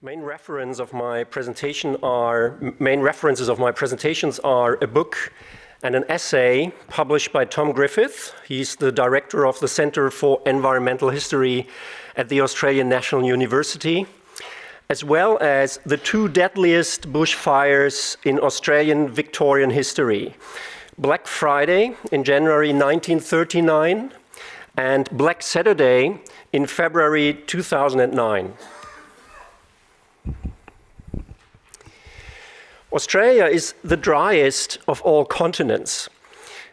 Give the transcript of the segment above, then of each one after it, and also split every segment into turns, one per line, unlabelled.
Main references of my presentations are a book and an essay published by Tom Griffith. He's the director of the Centre for Environmental History at the Australian National University, as well as the two deadliest bushfires in Australian Victorian history: Black Friday in January 1939 and Black Saturday in February 2009. Australia is the driest of all continents.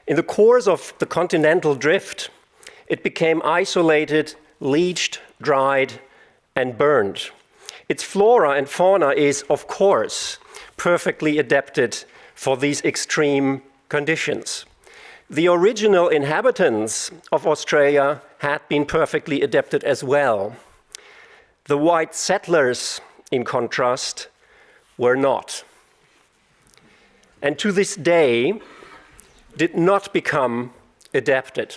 In the course of the continental drift, it became isolated, leached, dried, and burned. Its flora and fauna is, of course, perfectly adapted for these extreme conditions. The original inhabitants of Australia had been perfectly adapted as well. The white settlers, in contrast, were not. And to this day, did not become adapted.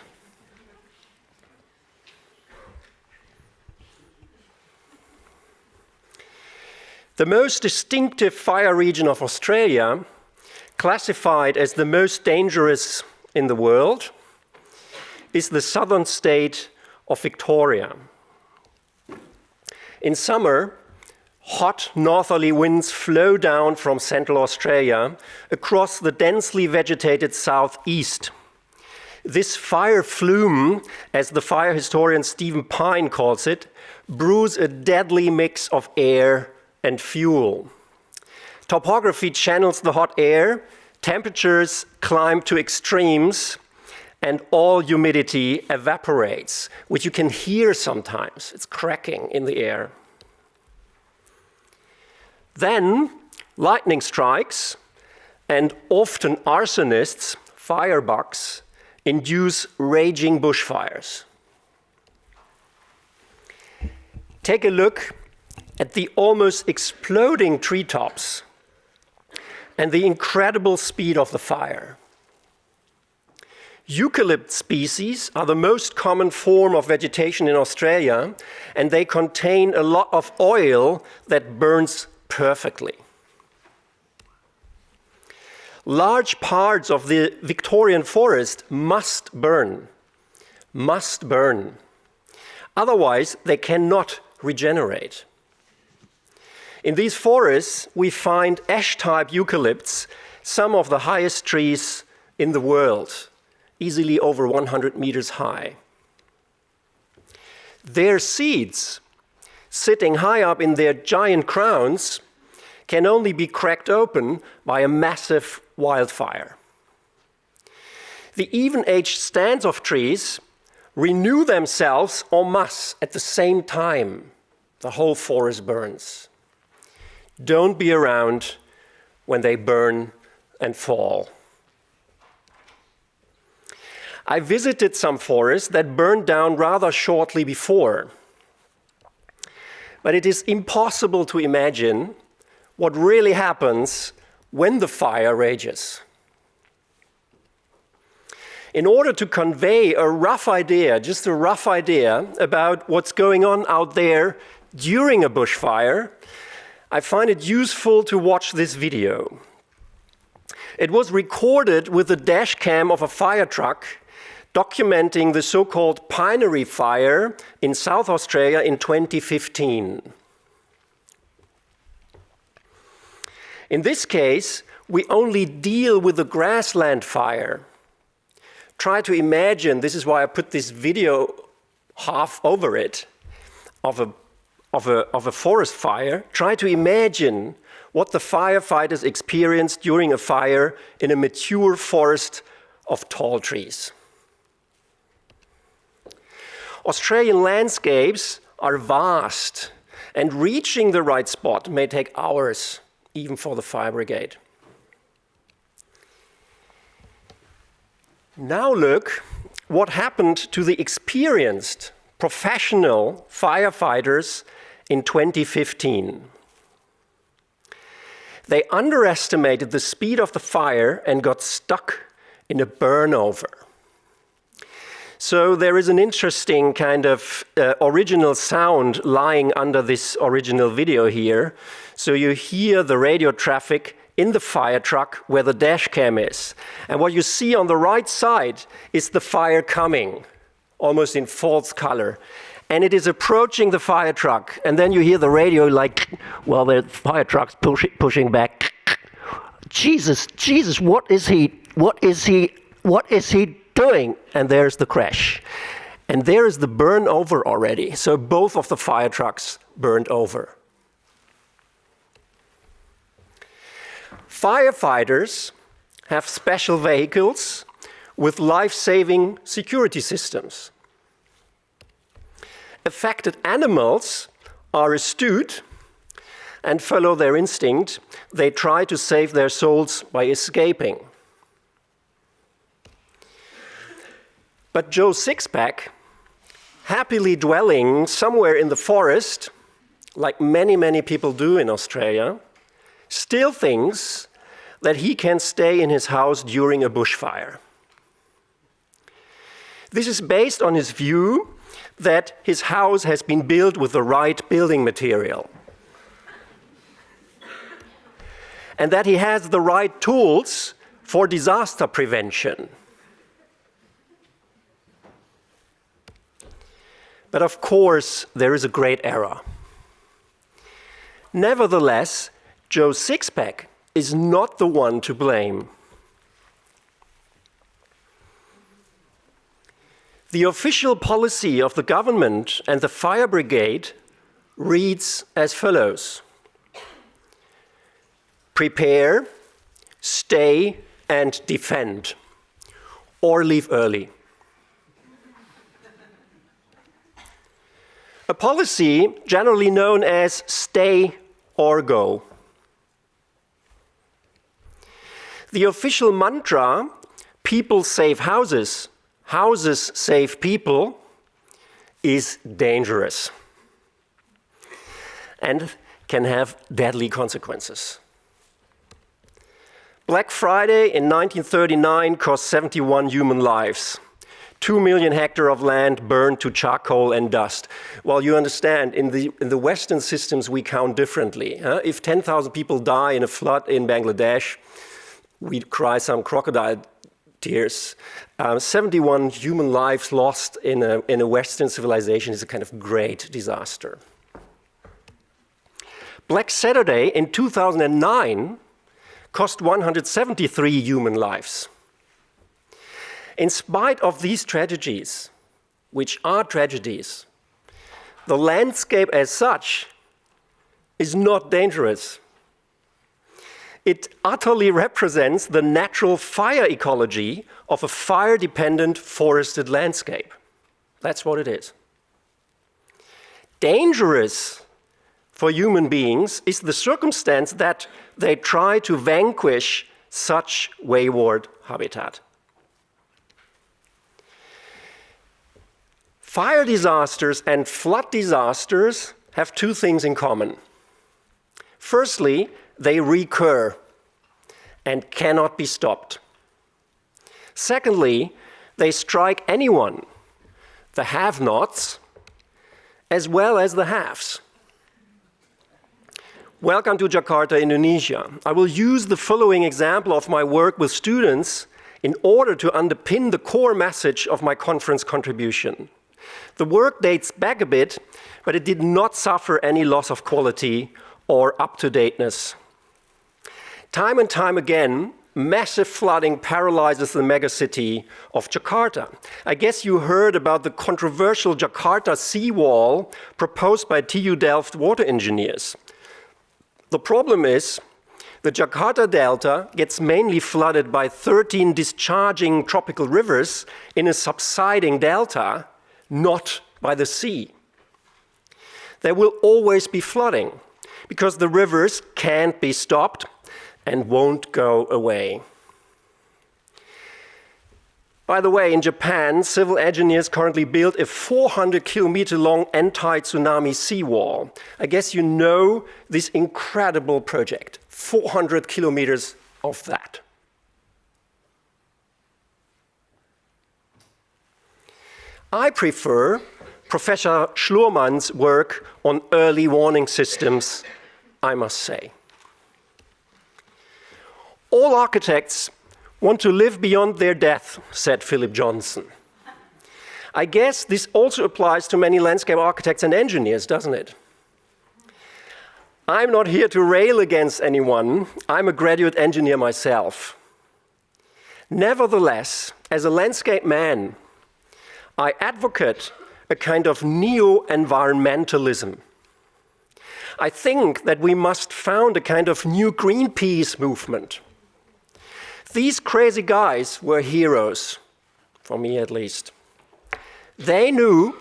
The most distinctive fire region of Australia, classified as the most dangerous in the world, is the southern state of Victoria. In summer, hot northerly winds flow down from central Australia across the densely vegetated southeast. This fire flume, as the fire historian Stephen Pine calls it, brews a deadly mix of air and fuel. Topography channels the hot air, temperatures climb to extremes, and all humidity evaporates, which you can hear sometimes. It's cracking in the air. Then lightning strikes, and often arsonists, firebugs, induce raging bushfires. Take a look at the almost exploding treetops and the incredible speed of the fire. Eucalypt species are the most common form of vegetation in Australia, and they contain a lot of oil that burns perfectly. Large parts of the Victorian forest must burn. Otherwise, they cannot regenerate. In these forests, we find ash-type eucalypts, some of the highest trees in the world, easily over 100 meters high. Their seeds, sitting high up in their giant crowns, can only be cracked open by a massive wildfire. The even-aged stands of trees renew themselves en masse at the same time. The whole forest burns. Don't be around when they burn and fall. I visited some forests that burned down rather shortly before. But it is impossible to imagine what really happens when the fire rages. In order to convey a rough idea, just a rough idea about what's going on out there during a bushfire, I find it useful to watch this video. It was recorded with the dash cam of a fire truck documenting the so-called Pinery Fire in South Australia in 2015. In this case, we only deal with the grassland fire. Try to imagine, this is why I put this video half over it, of a forest fire. Try to imagine what the firefighters experience during a fire in a mature forest of tall trees. Australian landscapes are vast, and reaching the right spot may take hours, even for the fire brigade. Now look what happened to the experienced professional firefighters in 2015. They underestimated the speed of the fire and got stuck in a burnover. So there is an interesting kind of original sound lying under this original video here. So you hear the radio traffic in the fire truck where the dash cam is. And what you see on the right side is the fire coming, almost in false color. And it is approaching the fire truck. And then you hear the radio like, well, the fire truck's pushing back. Jesus, what is he doing? And there's the crash. And there is the burn over already. So both of the fire trucks burned over. Firefighters have special vehicles with life-saving security systems. Affected animals are astute and follow their instinct. They try to save their souls by escaping. But Joe Sixpack, happily dwelling somewhere in the forest, like many, many people do in Australia, still thinks that he can stay in his house during a bushfire. This is based on his view that his house has been built with the right building material, and that he has the right tools for disaster prevention. But of course, there is a great error. Nevertheless, Joe Sixpack is not the one to blame. The official policy of the government and the fire brigade reads as follows: prepare, stay, and defend, or leave early. A policy generally known as stay or go. The official mantra, people save houses, houses save people, is dangerous and can have deadly consequences. Black Friday in 1939 cost 71 human lives. 2 million hectares of land burned to charcoal and dust. Well, you understand, in the Western systems we count differently. If 10,000 people die in a flood in Bangladesh, we cry some crocodile tears. 71 human lives lost in a Western civilization is a kind of great disaster. Black Saturday in 2009 cost 173 human lives. In spite of these tragedies, which are tragedies, the landscape as such is not dangerous. It utterly represents the natural fire ecology of a fire-dependent forested landscape. That's what it is. Dangerous for human beings is the circumstance that they try to vanquish such wayward habitat. Fire disasters and flood disasters have two things in common. Firstly, they recur and cannot be stopped. Secondly, they strike anyone, the have-nots as well as the haves. Welcome to Jakarta, Indonesia. I will use the following example of my work with students in order to underpin the core message of my conference contribution. The work dates back a bit, but it did not suffer any loss of quality or up-to-dateness. Time and time again, massive flooding paralyzes the megacity of Jakarta. I guess you heard about the controversial Jakarta seawall proposed by TU Delft water engineers. The problem is the Jakarta Delta gets mainly flooded by 13 discharging tropical rivers in a subsiding delta, not by the sea. There will always be flooding because the rivers can't be stopped and won't go away. By the way, in Japan, civil engineers currently build a 400-kilometer-long anti-tsunami seawall. I guess you know this incredible project, 400 kilometers of that. I prefer Professor Schlurmann's work on early warning systems, I must say. All architects want to live beyond their death, said Philip Johnson. I guess this also applies to many landscape architects and engineers, doesn't it? I'm not here to rail against anyone. I'm a graduate engineer myself. Nevertheless, as a landscape man, I advocate a kind of neo-environmentalism. I think that we must found a kind of new Greenpeace movement. These crazy guys were heroes, for me at least. They knew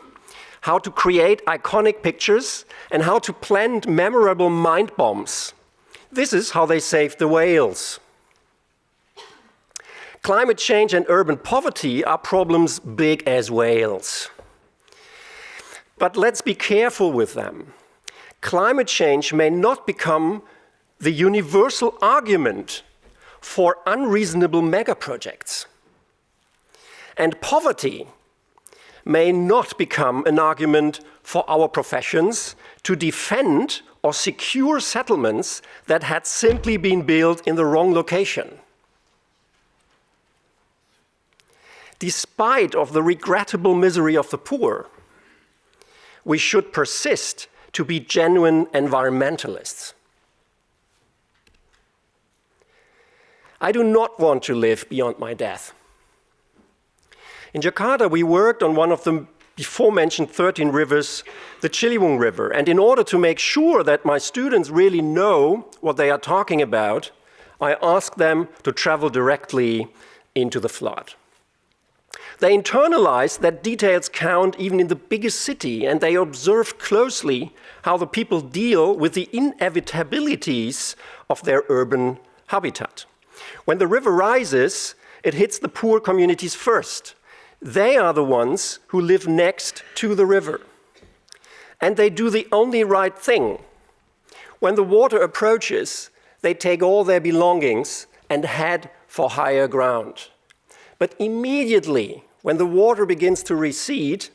how to create iconic pictures and how to plant memorable mind bombs. This is how they saved the whales. Climate change and urban poverty are problems big as whales. But let's be careful with them. Climate change may not become the universal argument for unreasonable megaprojects. And poverty may not become an argument for our professions to defend or secure settlements that had simply been built in the wrong location. Despite of the regrettable misery of the poor, we should persist to be genuine environmentalists. I do not want to live beyond my death. In Jakarta, we worked on one of the before-mentioned 13 rivers, the Ciliwung River, and in order to make sure that my students really know what they are talking about, I asked them to travel directly into the flood. They internalized that details count even in the biggest city, and they observed closely how the people deal with the inevitabilities of their urban habitat. When the river rises, it hits the poor communities first. They are the ones who live next to the river. And they do the only right thing. When the water approaches, they take all their belongings and head for higher ground. But immediately, when the water begins to recede,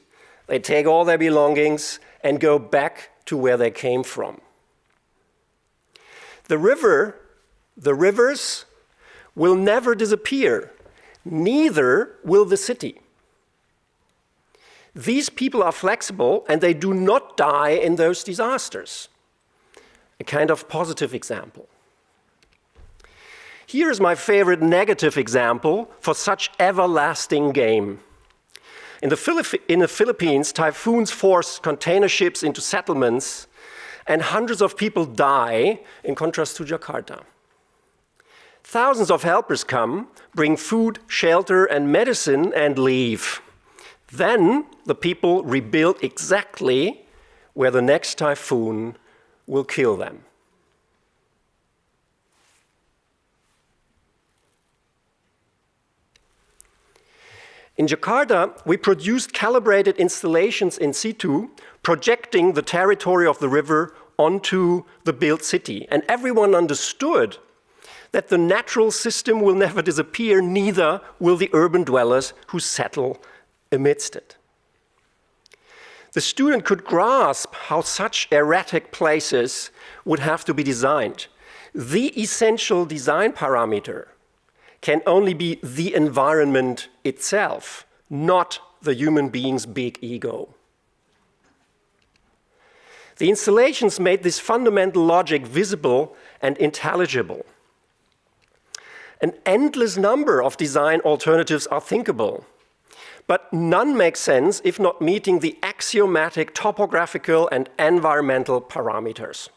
they take all their belongings and go back to where they came from. The rivers will never disappear, neither will the city. These people are flexible and they do not die in those disasters. A kind of positive example. Here is my favorite negative example for such everlasting game. In the Philippines, typhoons force container ships into settlements and hundreds of people die, in contrast to Jakarta. Thousands of helpers come, bring food, shelter, and medicine, and leave. Then the people rebuild exactly where the next typhoon will kill them. In Jakarta, we produced calibrated installations in situ, projecting the territory of the river onto the built city. And everyone understood that the natural system will never disappear, neither will the urban dwellers who settle amidst it. The student could grasp how such erratic places would have to be designed. The essential design parameter can only be the environment itself, not the human being's big ego. The installations made this fundamental logic visible and intelligible. An endless number of design alternatives are thinkable, but none make sense if not meeting the axiomatic topographical and environmental parameters.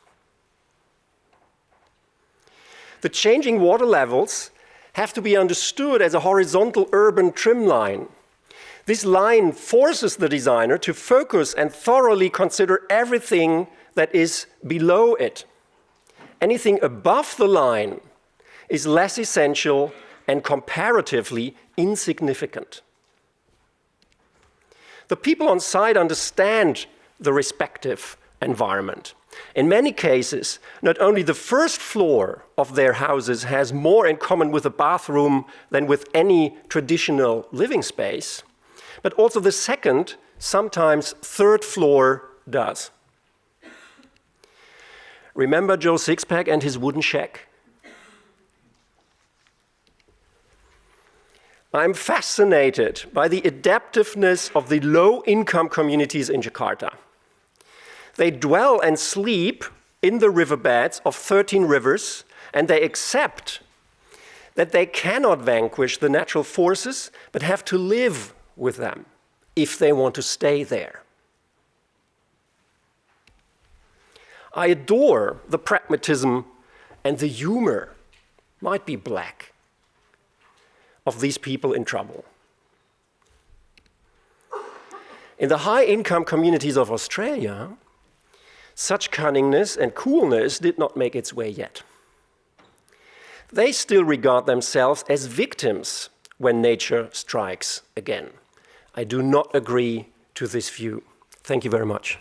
The changing water levels have to be understood as a horizontal urban trim line. This line forces the designer to focus and thoroughly consider everything that is below it. Anything above the line is less essential and comparatively insignificant. The people on site understand the respective environment. In many cases, not only the first floor of their houses has more in common with a bathroom than with any traditional living space, but also the second, sometimes third floor does. Remember Joe Sixpack and his wooden shack? I'm fascinated by the adaptiveness of the low-income communities in Jakarta. They dwell and sleep in the riverbeds of 13 rivers, and they accept that they cannot vanquish the natural forces, but have to live with them if they want to stay there. I adore the pragmatism and the humor, might be black, of these people in trouble. In the high-income communities of Australia, such cunningness and coolness did not make its way yet. They still regard themselves as victims when nature strikes again. I do not agree to this view. Thank you very much.